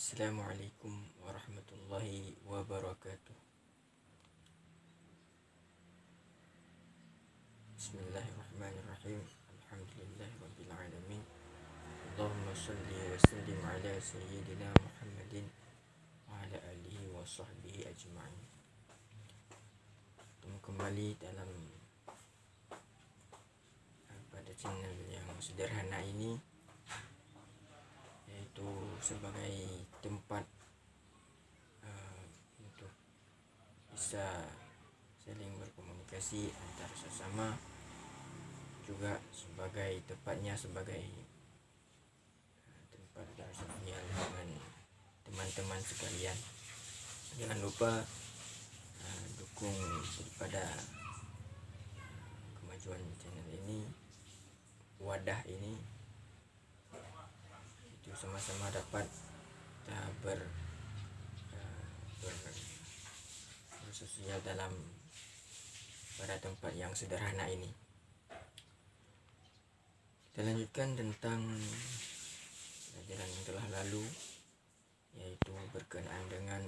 Assalamualaikum warahmatullahi wabarakatuh. Bismillahirrahmanirrahim. Alhamdulillahirabbil alamin. Allahumma shalli wa sallim ala sayyidina Muhammadin wa ala alihi wa sahbihi ajma'in. Bertemu kembali dalam pada channel yang sederhana ini, yaitu sebagai tempat untuk bisa saling berkomunikasi antar sesama, juga sebagai sebagai tempat bersosial dengan teman-teman sekalian. Jangan lupa dukung daripada kemajuan channel ini, wadah ini, itu sama-sama dapat kita bersosial dalam pada tempat yang sederhana ini. Kita lanjutkan tentang pelajaran yang telah lalu, yaitu berkenaan dengan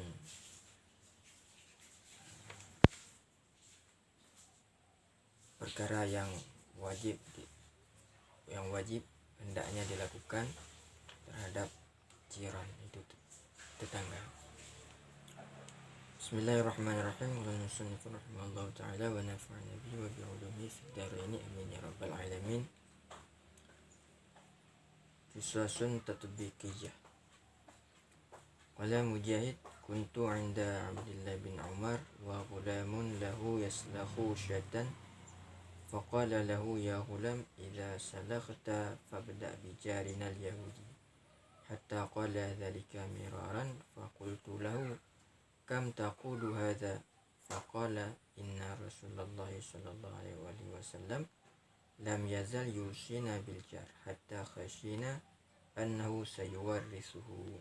perkara yang wajib hendaknya dilakukan terhadap jiran, itu tetangga. Bismillahirrahmanirrahim. Wa musannifun rahimallahu ta'ala wa nafa'ana bihi wa bi'ulumihi fid dharaini amin ya rabbal alamin. Qisasun tatbiqiyah. Qala Mujahid, kuntu 'inda Abdullah bin Umar wa ghulamun lahu yaslahu syatan, faqala lahu ya ghulam idza salakhta fabda bi jarina al-yahudi, hatta qala dhalika miraran, faqultu lahu kam taqulu hadha, faqala inna Rasulullah sallallahu alaihi wasallam lam yazal yusina bil jar hatta khashina annahu sayuwarrisuhu.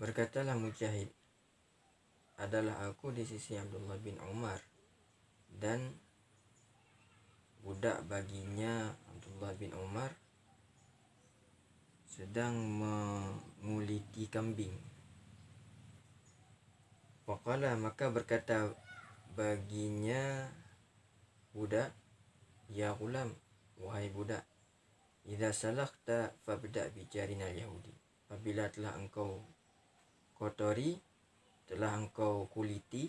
Berkatalah Mujahid, adalah aku di sisi Abdullah bin Umar, dan budak baginya Abdullah bin Umar sedang menguliti kambing. Faqala, maka berkata baginya budak, ya ghulam, wahai budak, idza salakhta fabda bi jarina al-yahudi, apabila telah engkau kotori, telah engkau kuliti,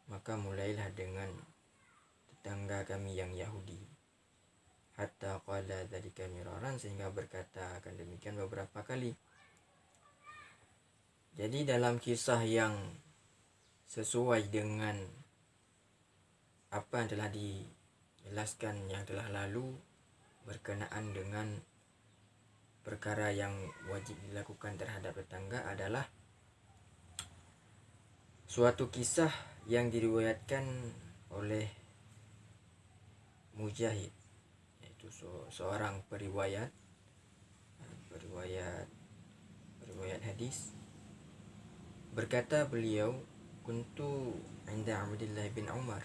maka mulailah dengan tetangga kami yang Yahudi. Hatta qala dzalika miraran, sehingga berkata akan demikian beberapa kali. Jadi dalam kisah yang sesuai dengan apa yang telah dijelaskan yang telah lalu berkenaan dengan perkara yang wajib dilakukan terhadap tetangga, adalah suatu kisah yang diriwayatkan oleh Mujahid, yaitu seorang periwayat hadis. Berkata beliau, kuntu 'inda Abdullah bin Umar,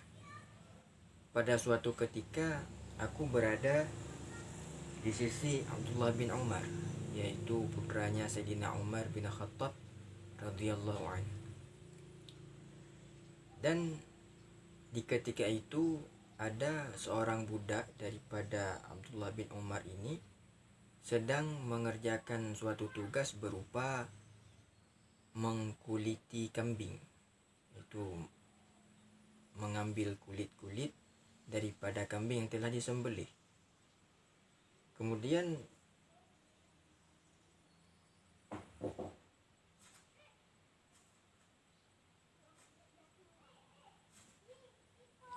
pada suatu ketika aku berada di sisi Abdullah bin Umar, yaitu putranya Sayyidina Umar bin Khattab radhiyallahu anhu. Dan di ketika itu ada seorang budak daripada Abdullah bin Umar ini sedang mengerjakan suatu tugas berupa mengkuliti kambing, itu mengambil kulit-kulit daripada kambing yang telah disembelih. Kemudian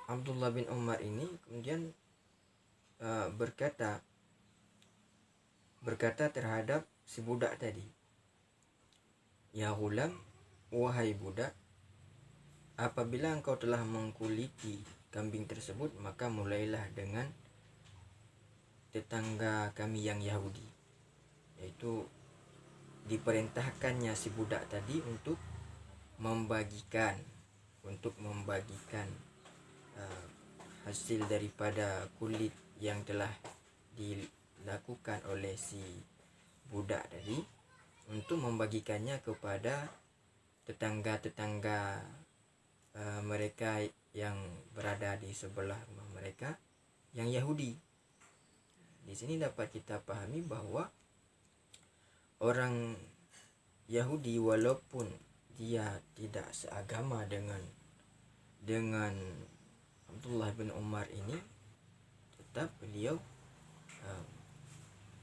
Abdullah bin Umar ini kemudian berkata terhadap si budak tadi, ya ghulam, wahai budak, apabila engkau telah mengkuliti kambing tersebut, maka mulailah dengan tetangga kami yang Yahudi. Yaitu diperintahkannya si budak tadi untuk membagikan hasil daripada kulit yang telah dilakukan oleh si budak tadi untuk membagikannya kepada tetangga-tetangga mereka yang berada di sebelah rumah mereka yang Yahudi. Di sini dapat kita pahami bahwa orang Yahudi walaupun dia tidak seagama dengan Abdullah bin Umar ini, tetap beliau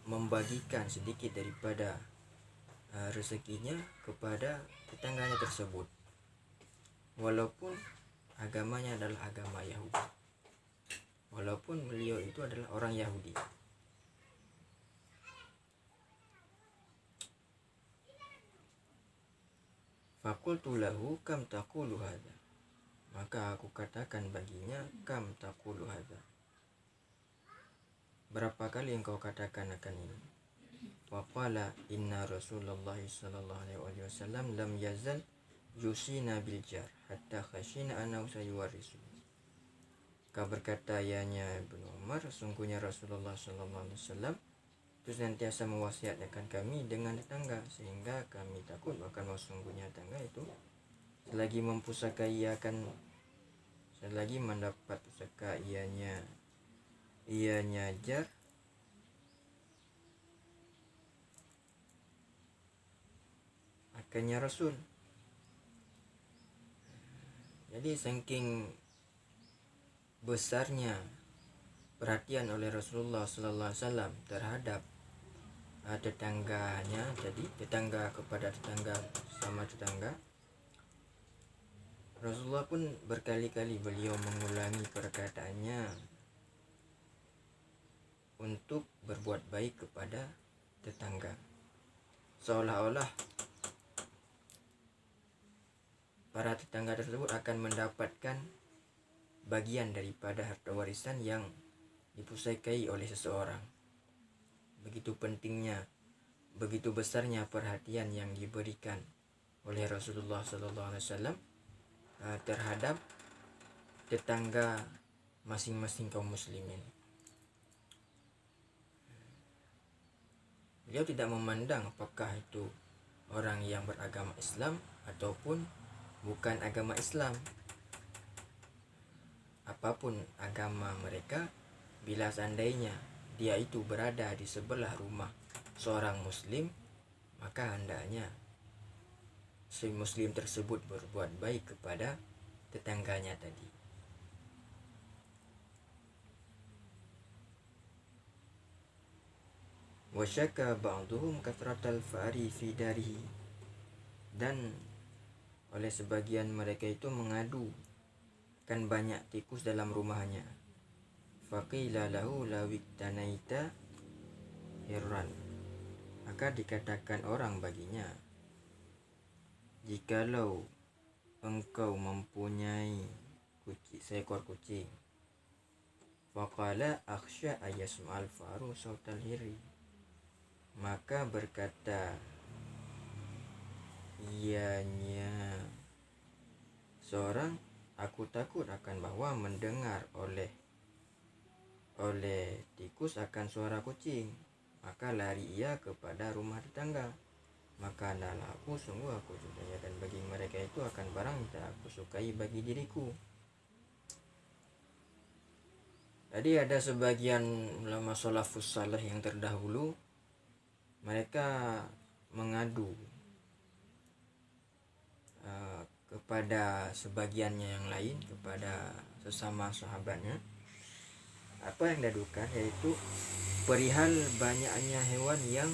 membagikan sedikit daripada rezekinya kepada tetangganya tersebut, walaupun agamanya adalah agama Yahudi, walaupun beliau itu adalah orang Yahudi. Faqultu lahu kam taqulu hadza, maka aku katakan baginya, kam taqulu hadza, berapa kali engkau katakan akan ini? Faqala inna Rasulullah sallallahu alaihi wasallam lam yazal yusina bil jar hatta khashina annahu sayuwarisu. Maka berkata ianya Ibnu Umar, sungguhnya Rasulullah sallallahu alaihi wasallam itu senantiasa mewasiatkan kami dengan tetangga, sehingga kami takut bahkan sungguhnya tetangga itu selagi mempusakai selagi mendapat pusaka ianya jar, akannya Rasul. Jadi saking besarnya perhatian oleh Rasulullah sallallahu alaihi wasallam terhadap tetangganya, jadi tetangga kepada tetangga sama tetangga, Rasulullah pun berkali-kali beliau mengulangi perkataannya untuk berbuat baik kepada tetangga, seolah-olah para tetangga tersebut akan mendapatkan bagian daripada harta warisan yang dipusakai oleh seseorang. Begitu pentingnya, begitu besarnya perhatian yang diberikan oleh Rasulullah SAW terhadap tetangga masing-masing kaum muslimin. Beliau tidak memandang apakah itu orang yang beragama Islam ataupun bukan agama Islam. Apapun agama mereka, bila seandainya dia itu berada di sebelah rumah seorang muslim, maka hendaknya si muslim tersebut berbuat baik kepada tetangganya tadi. Wa syaka ba'duhum kathratal fari fi darihi, dan oleh sebagian mereka itu mengadu kan banyak tikus dalam rumahnya. Faqila lahu lawiktanaita hirran, maka dikatakan orang baginya, jikalau engkau mempunyai seekor kucing. Faqala akhsha ayasma'al faru sautal hiri, maka berkata ianya seorang, aku takut akan bahwa mendengar oleh tikus akan suara kucing, maka lari ia kepada rumah tetangga. Maka adalah sungguh aku sudah, dan bagi mereka itu akan barang tidak aku sukai bagi diriku. Tadi ada sebagian ulama salafus saleh yang terdahulu, mereka mengadu kepada sebagiannya yang lain, kepada sesama sahabatnya, apa yang diadukan, yaitu perihal banyaknya hewan yang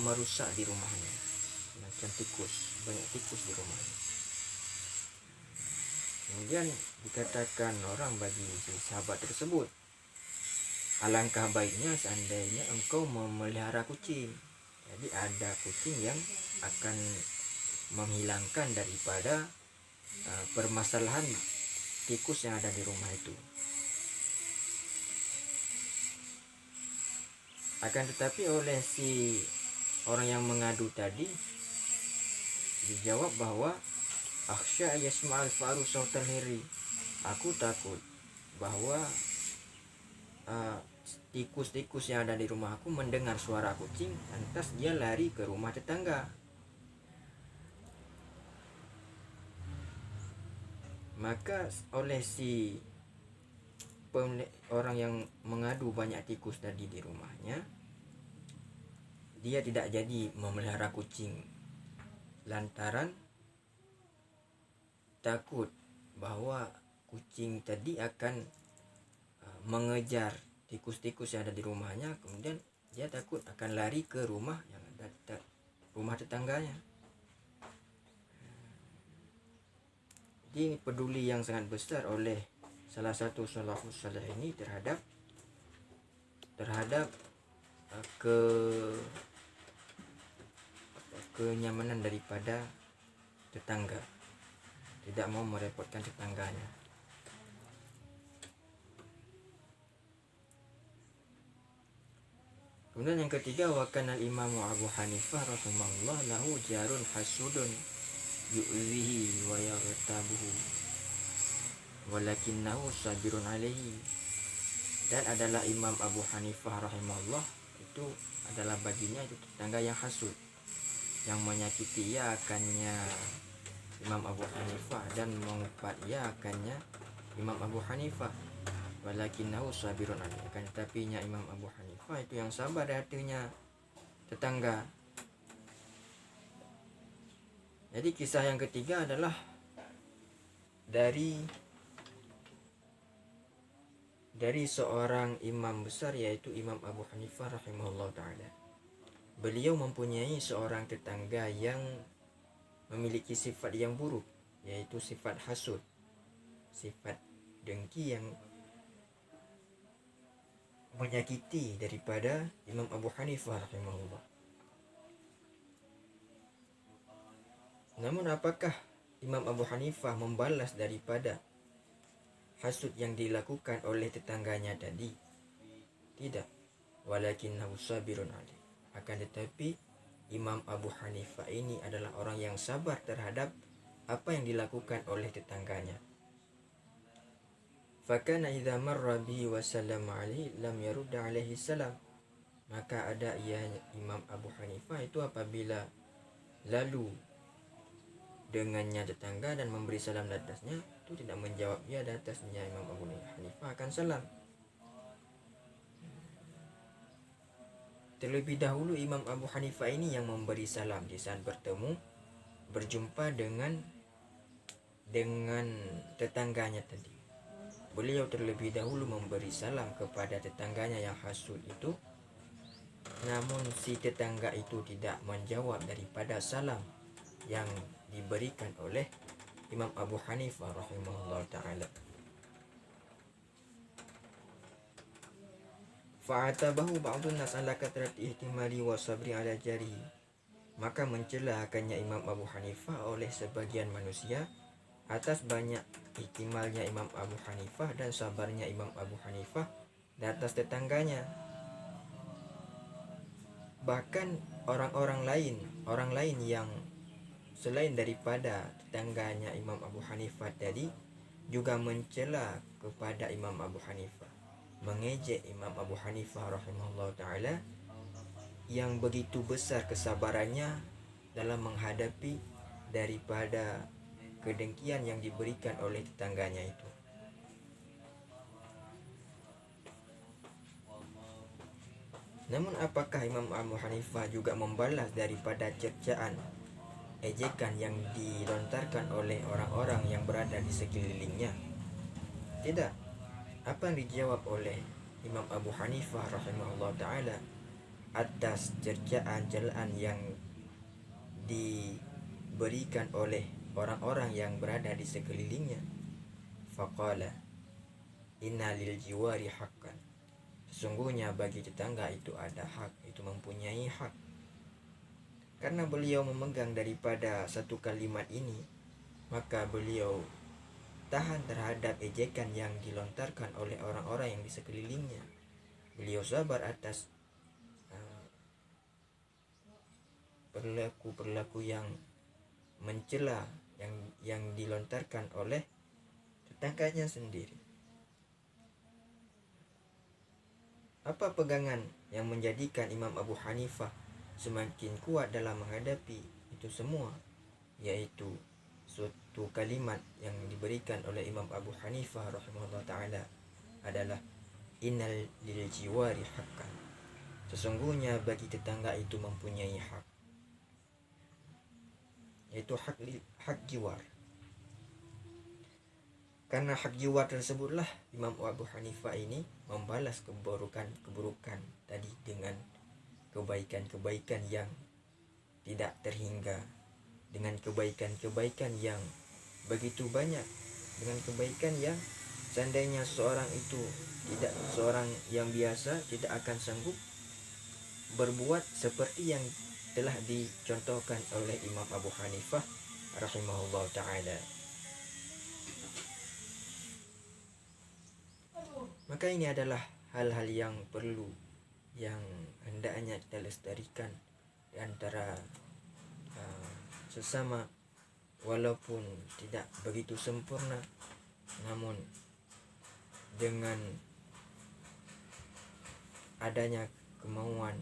merusak di rumahnya, macam tikus, banyak tikus di rumahnya. Kemudian dikatakan orang bagi si sahabat tersebut, alangkah baiknya seandainya engkau memelihara kucing. Jadi ada kucing yang akan menghilangkan daripada permasalahan tikus yang ada di rumah itu. Akan tetapi oleh si orang yang mengadu tadi dijawab bahwa akhsha yasma'al faru sautal hiri, aku takut bahwa tikus-tikus yang ada di rumahku mendengar suara kucing, lantas dia lari ke rumah tetangga. Maka oleh si orang yang mengadu banyak tikus tadi di rumahnya, dia tidak jadi memelihara kucing lantaran takut bahwa kucing tadi akan mengejar tikus-tikus yang ada di rumahnya, kemudian dia takut akan lari ke rumah yang ada rumah tetangganya. Jadi peduli yang sangat besar oleh salah satu salafus saleh ini terhadap kenyamanan daripada tetangga, tidak mau merepotkan tetangganya. Kemudian yang ketiga, wa kana al-Imam Abu Hanifah rahimahullah lahu jarun hasudun yu'zihi wa yaghtabuhu walakinnahu sabirun alaihi. Dan adalah Imam Abu Hanifah rahimahullah itu adalah baginya itu tetangga yang hasud, yang menyakiti ia akannya Imam Abu Hanifah dan mengumpat ia akannya Imam Abu Hanifah. Walakinnahu sabirun alaihi, akan tetapinya Imam Abu Hanifah itu yang sabar hatinya tetangga. Jadi kisah yang ketiga adalah dari seorang imam besar, yaitu Imam Abu Hanifah rahimahullah ta'ala. Beliau mempunyai seorang tetangga yang memiliki sifat yang buruk, yaitu sifat hasud, sifat dengki yang menyakiti daripada Imam Abu Hanifah rahimahullah. Namun apakah Imam Abu Hanifah membalas daripada hasud yang dilakukan oleh tetangganya tadi? Tidak. Walakinnahu sabirun alaihi. Akan tetapi Imam Abu Hanifah ini adalah orang yang sabar terhadap apa yang dilakukan oleh tetangganya. Fakana idza marra bihi wa sallama alaihi lam yarud alaihi salam. Maka ada Imam Abu Hanifah itu apabila lalu dengannya tetangga dan memberi salam di atasnya, itu tidak menjawab dia di atasnya. Imam Abu Hanifah akan salam. Terlebih dahulu Imam Abu Hanifah ini yang memberi salam di saat berjumpa dengan tetangganya tadi. Beliau terlebih dahulu memberi salam kepada tetangganya yang hasud itu, namun si tetangga itu tidak menjawab daripada salam yang diberikan oleh Imam Abu Hanifah rahimahullah ta'ala. Fa'atabahu ba'dun nas ala katrati ihtimali wa sabri ala jarihi. Maka mencela akannya Imam Abu Hanifah oleh sebagian manusia atas banyak ihtimalnya Imam Abu Hanifah dan sabarnya Imam Abu Hanifah di atas tetangganya. Bahkan orang lain yang selain daripada tetangganya Imam Abu Hanifah tadi juga mencela kepada Imam Abu Hanifah, mengejek Imam Abu Hanifah rahimahullah ta'ala yang begitu besar kesabarannya dalam menghadapi daripada kedengkian yang diberikan oleh tetangganya itu. Namun apakah Imam Abu Hanifah juga membalas daripada cercaan, ejekan yang dilontarkan oleh orang-orang yang berada di sekelilingnya? Tidak. Apa yang dijawab oleh Imam Abu Hanifah rahimahullah ta'ala atas cercaan celaan yang diberikan oleh orang-orang yang berada di sekelilingnya? Faqala inna lil jiwari haqqan. Sesungguhnya bagi tetangga itu ada hak, itu mempunyai hak. Karena beliau memegang daripada satu kalimat ini, maka beliau tahan terhadap ejekan yang dilontarkan oleh orang-orang yang di sekelilingnya. Beliau sabar atas perilaku yang mencela yang dilontarkan oleh tetangganya sendiri. Apa pegangan yang menjadikan Imam Abu Hanifah semakin kuat dalam menghadapi itu semua? Yaitu suatu kalimat yang diberikan oleh Imam Abu Hanifah rahimahullah ta'ala adalah innal lil jiwari haqqan. Sesungguhnya bagi tetangga itu mempunyai hak, yaitu hak jiwar. Karena hak jiwar tersebutlah Imam Abu Hanifah ini membalas keburukan tadi dengan kebaikan-kebaikan yang tidak terhingga, dengan kebaikan-kebaikan yang begitu banyak, dengan kebaikan yang seandainya seorang yang biasa tidak akan sanggup berbuat seperti yang telah dicontohkan oleh Imam Abu Hanifah rahimahullah ta'ala. Maka ini adalah hal-hal yang perlu, yang hendaknya kita lestarikan di antara sesama, walaupun tidak begitu sempurna, namun dengan adanya kemauan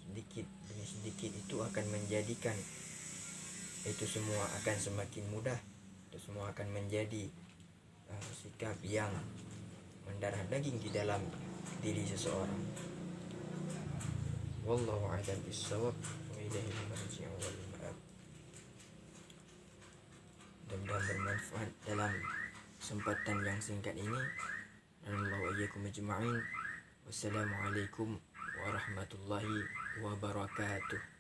sedikit demi sedikit itu akan menjadikan itu semua akan semakin mudah, itu semua akan menjadi sikap yang mendarah daging di dalam diri seseorang. Wallahu a'lam bissawab wa ilaihi marji'u wal ma'ab. Mudah-mudahan bermanfaat dalam kesempatan yang singkat ini. Allah wa iyyakum ajma'in. Wassalamualaikum warahmatullahi wabarakatuh.